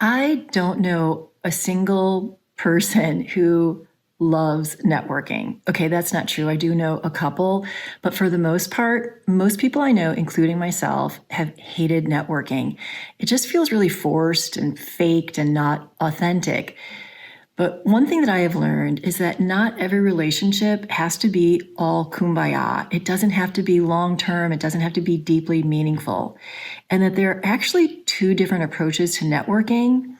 I don't know a single person who loves networking. Okay, that's not true. I do know a couple, but for the most part, most people I know, including myself, have hated networking. It just feels really forced and faked and not authentic. But one thing that I have learned is that not every relationship has to be all kumbaya. It doesn't have to be long term. It doesn't have to be deeply meaningful. And that there are actually two different approaches to networking.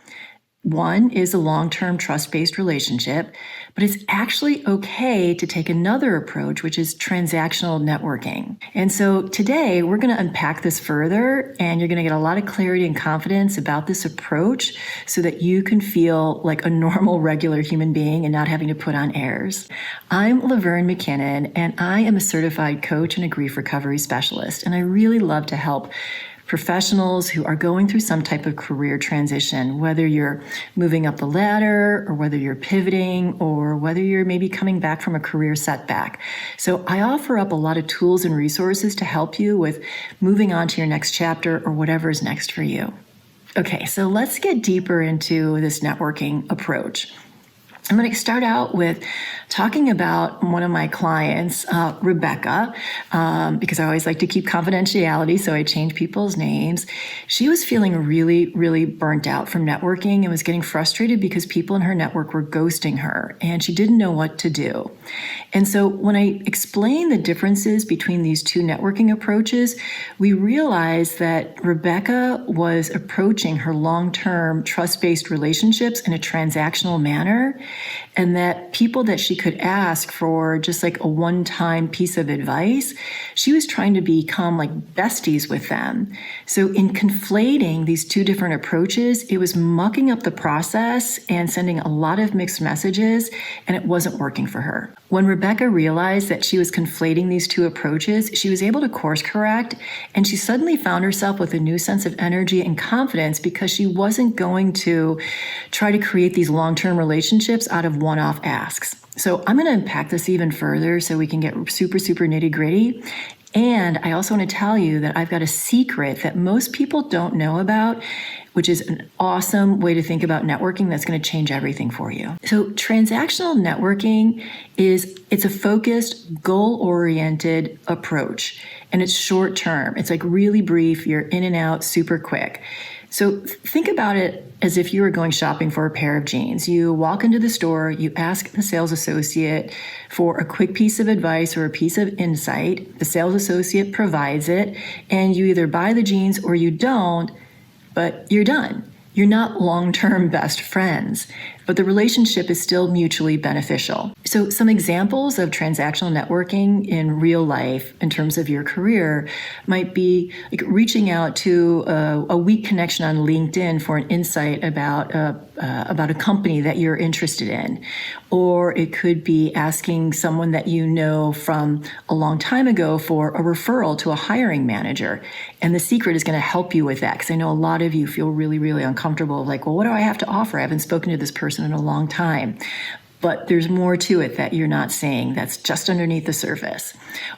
One is a long term trust based relationship, but it's actually okay to take another approach, which is transactional networking. And so today we're going to unpack this further, and you're going to get a lot of clarity and confidence about this approach so that you can feel like a normal, regular human being and not having to put on airs. I'm Laverne McKinnon, and I am a certified coach and a grief recovery specialist, and I really love to help professionals who are going through some type of career transition, whether you're moving up the ladder or whether you're pivoting or whether you're maybe coming back from a career setback. So I offer up a lot of tools and resources to help you with moving on to your next chapter or whatever is next for you. Okay, so let's get deeper into this networking approach. I'm going to start out with talking about one of my clients, Rebecca, because I always like to keep confidentiality, so I change people's names. She was feeling really, really burnt out from networking and was getting frustrated because people in her network were ghosting her, and she didn't know what to do. And so when I explained the differences between these two networking approaches, we realized that Rebecca was approaching her long-term trust-based relationships in a transactional manner, and that people that she could ask for just like a one-time piece of advice, she was trying to become like besties with them. So in conflating these two different approaches, it was mucking up the process and sending a lot of mixed messages, and it wasn't working for her. When Rebecca realized that she was conflating these two approaches, she was able to course correct, and she suddenly found herself with a new sense of energy and confidence because she wasn't going to try to create these long-term relationships out of one-off asks. So I'm going to unpack this even further so we can get super, super nitty-gritty. And I also want to tell you that I've got a secret that most people don't know about, which is an awesome way to think about networking that's going to change everything for you. So transactional networking it's a focused, goal-oriented approach, and it's short term. It's like really brief. You're in and out super quick. So think about it as if you were going shopping for a pair of jeans. You walk into the store, you ask the sales associate for a quick piece of advice or a piece of insight. The sales associate provides it, and you either buy the jeans or you don't, but you're done. You're not long-term best friends, but the relationship is still mutually beneficial. So some examples of transactional networking in real life in terms of your career might be like reaching out to a weak connection on LinkedIn for an insight about a company that you're interested in. Or it could be asking someone that you know from a long time ago for a referral to a hiring manager. And the secret is going to help you with that, because I know a lot of you feel really, really uncomfortable, like, well, what do I have to offer? I haven't spoken to this person in a long time. But there's more to it that you're not seeing that's just underneath the surface.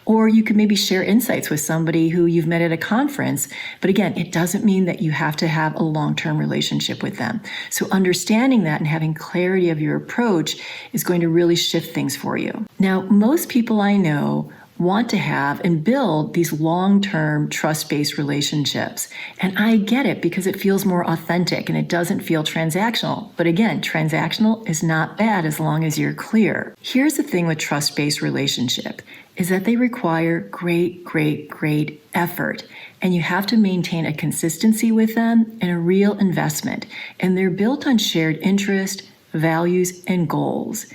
Or you could maybe share insights with somebody who you've met at a conference. But again, it doesn't mean that you have to have a long-term relationship with them. So understanding that and having clarity of your approach is going to really shift things for you. Now, most people I know want to have and build these long-term trust-based relationships. And I get it because it feels more authentic and it doesn't feel transactional. But again, transactional is not bad as long as you're clear. Here's the thing with trust-based relationship is that they require great, great, great effort. And you have to maintain a consistency with them and a real investment. And they're built on shared interest, values, and goals.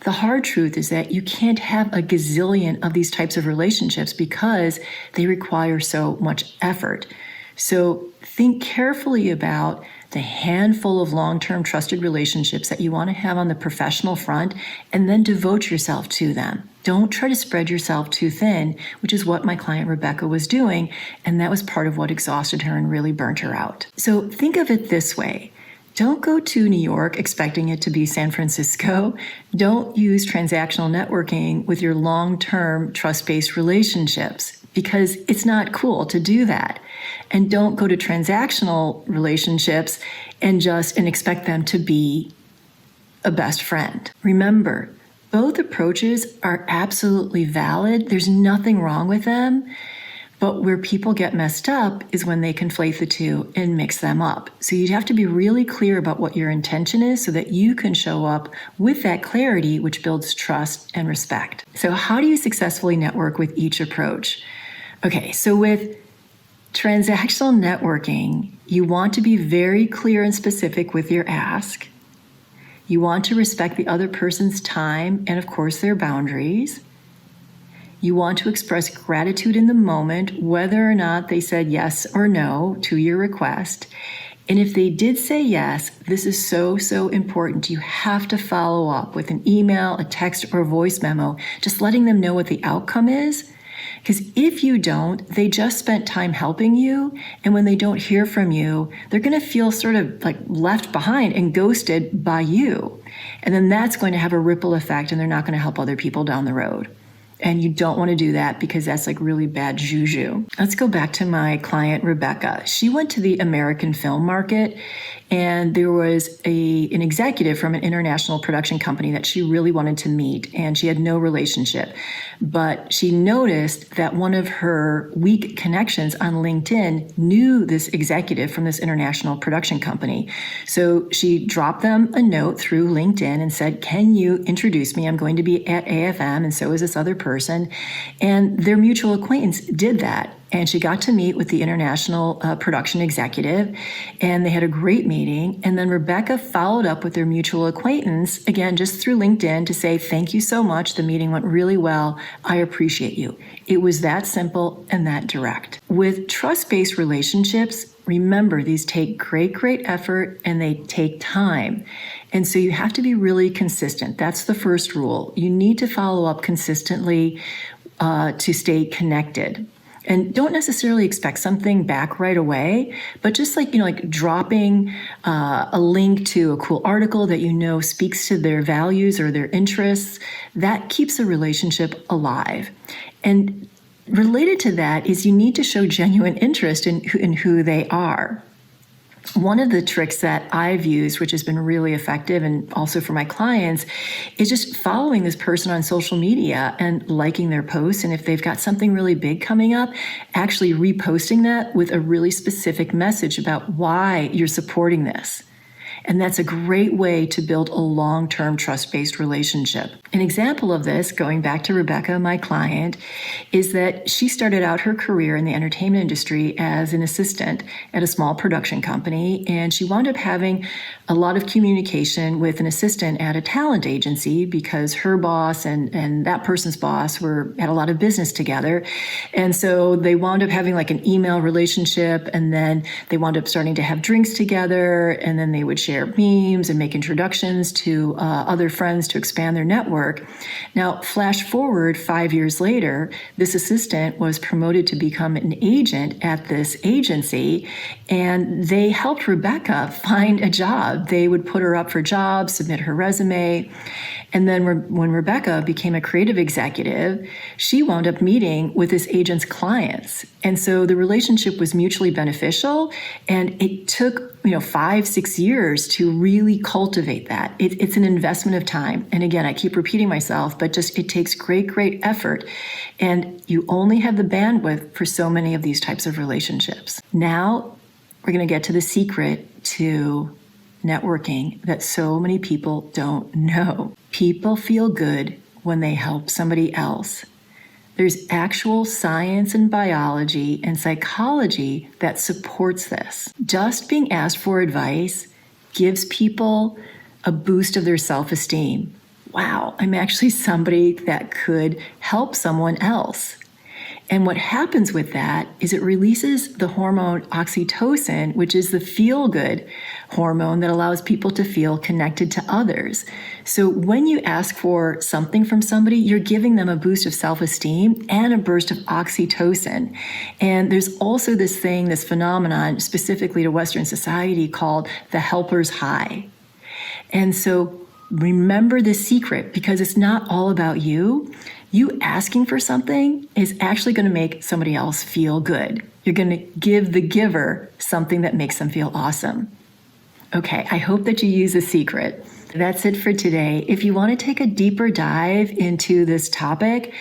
The hard truth is that you can't have a gazillion of these types of relationships because they require so much effort. So think carefully about the handful of long-term trusted relationships that you want to have on the professional front, and then devote yourself to them. Don't try to spread yourself too thin, which is what my client Rebecca was doing, and that was part of what exhausted her and really burnt her out. So think of it this way. Don't go to New York expecting it to be San Francisco. Don't use transactional networking with your long-term trust-based relationships because it's not cool to do that. And don't go to transactional relationships and expect them to be a best friend. Remember, both approaches are absolutely valid. There's nothing wrong with them. But where people get messed up is when they conflate the two and mix them up. So you have to be really clear about what your intention is so that you can show up with that clarity, which builds trust and respect. So how do you successfully network with each approach? Okay, so with transactional networking, you want to be very clear and specific with your ask. You want to respect the other person's time and, of course, their boundaries. You want to express gratitude in the moment, whether or not they said yes or no to your request. And if they did say yes, this is so, so important. You have to follow up with an email, a text, or a voice memo, just letting them know what the outcome is. Because if you don't, they just spent time helping you. And when they don't hear from you, they're going to feel sort of like left behind and ghosted by you. And then that's going to have a ripple effect, and they're not going to help other people down the road. And you don't want to do that because that's like really bad juju. Let's go back to my client, Rebecca. She went to the American film market, and there was an executive from an international production company that she really wanted to meet, and she had no relationship. But she noticed that one of her weak connections on LinkedIn knew this executive from this international production company. So she dropped them a note through LinkedIn and said, "Can you introduce me? I'm going to be at AFM, and so is this other person." And their mutual acquaintance did that. And she got to meet with the international production executive, and they had a great meeting. And then Rebecca followed up with their mutual acquaintance, again, just through LinkedIn, to say, "Thank you so much. The meeting went really well. I appreciate you." It was that simple and that direct. With trust-based relationships, remember, these take great, great effort, and they take time. And so you have to be really consistent. That's the first rule. You need to follow up consistently to stay connected. And don't necessarily expect something back right away, but just like dropping a link to a cool article that speaks to their values or their interests, that keeps the relationship alive. And related to that is you need to show genuine interest in who they are. One of the tricks that I've used, which has been really effective and also for my clients, is just following this person on social media and liking their posts. And if they've got something really big coming up, actually reposting that with a really specific message about why you're supporting this. And that's a great way to build a long-term trust-based relationship. An example of this, going back to Rebecca, my client, is that she started out her career in the entertainment industry as an assistant at a small production company, and she wound up having a lot of communication with an assistant at a talent agency because her boss and that person's boss had a lot of business together. And so they wound up having like an email relationship, and then they wound up starting to have drinks together, and then they would share memes and make introductions to other friends to expand their network. Now, flash forward 5 years later, this assistant was promoted to become an agent at this agency, and they helped Rebecca find a job. They would put her up for jobs, submit her resume. And then when Rebecca became a creative executive, she wound up meeting with this agent's clients. And so the relationship was mutually beneficial, and it took 5-6 years to really cultivate that. It's an investment of time. And again, I keep repeating myself, but it takes great, great effort. And you only have the bandwidth for so many of these types of relationships. Now, we're going to get to the secret to networking that so many people don't know. People feel good when they help somebody else. There's actual science and biology and psychology that supports this. Just being asked for advice gives people a boost of their self-esteem. Wow, I'm actually somebody that could help someone else. And what happens with that is it releases the hormone oxytocin, which is the feel-good hormone that allows people to feel connected to others. So when you ask for something from somebody, you're giving them a boost of self-esteem and a burst of oxytocin. And there's also this phenomenon specifically to Western society called the helper's high. And so remember the secret, because it's not all about you. You asking for something is actually going to make somebody else feel good. You're going to give the giver something that makes them feel awesome. Okay, I hope that you use The Secret. That's it for today. If you want to take a deeper dive into this topic,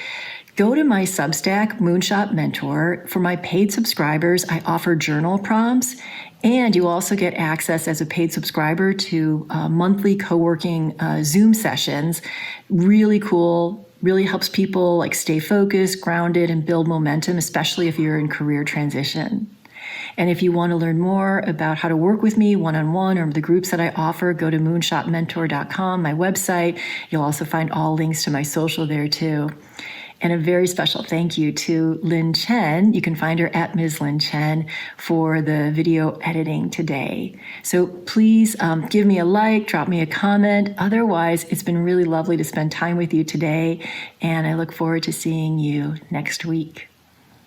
go to my Substack, Moonshot Mentor. For my paid subscribers, I offer journal prompts, and you also get access as a paid subscriber to monthly co-working Zoom sessions. Really cool, really helps people like stay focused, grounded, and build momentum, especially if you're in career transition. And if you want to learn more about how to work with me one-on-one or the groups that I offer, go to moonshotmentor.com, my website. You'll also find all links to my social there too. And a very special thank you to Lynn Chen. You can find her at Ms. Lynn Chen for the video editing today. So please give me a like, drop me a comment. Otherwise, it's been really lovely to spend time with you today. And I look forward to seeing you next week.